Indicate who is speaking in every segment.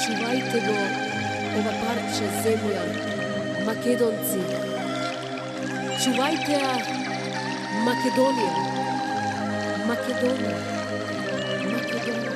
Speaker 1: Чувајте го ова парче земја, македонци. Чувајте ја Македонија. Македонија. Македонија.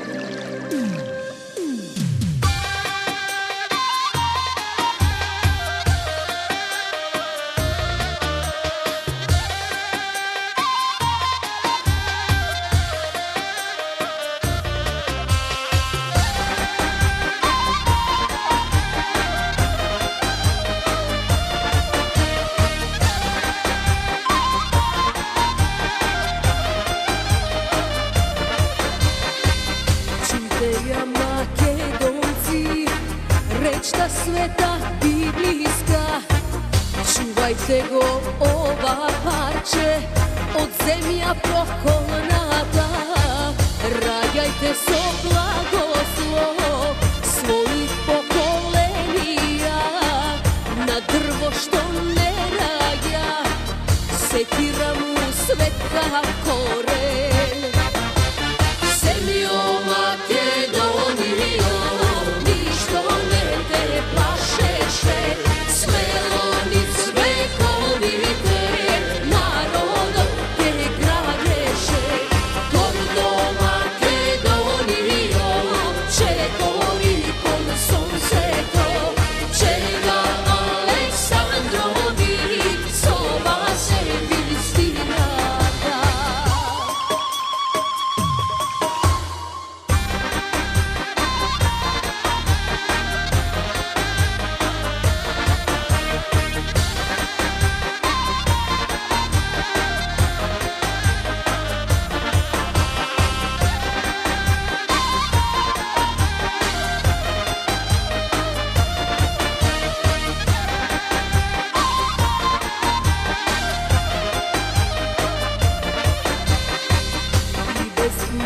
Speaker 1: Македонци, речта света библиска, чувајте го ова парче од земја поколната. Раѓајте со благослов својих поколенија, на дрво што не раѓа, секира му света корен. Земјо Македонијо, ништо не те плашеше, смело низ вековите народот те градеше. Гордо Македонијо, чекори кон сонцето, чега Александрови, соба се вистината.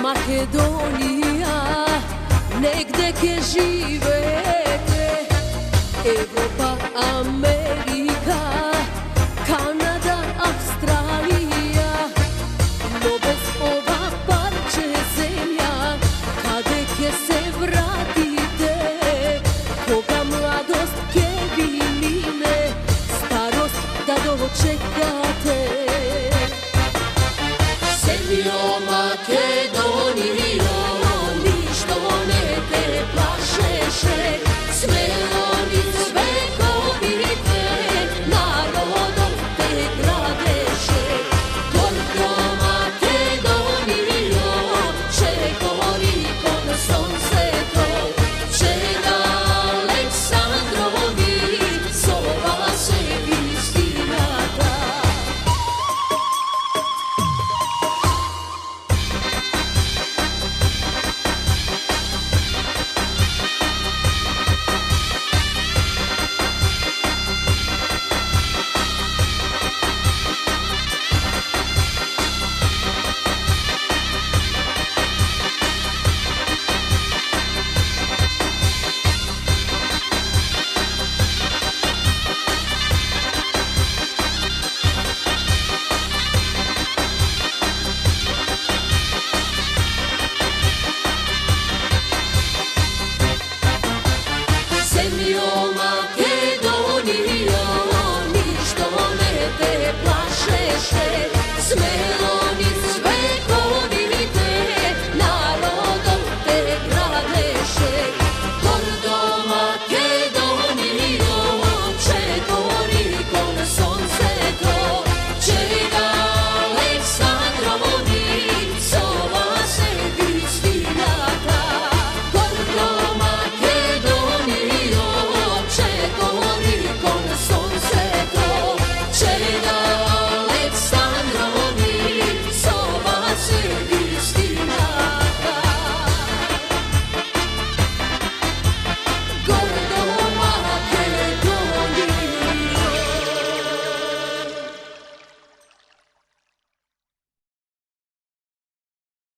Speaker 1: Македонија, негде ќе живеете, Европа, Америка.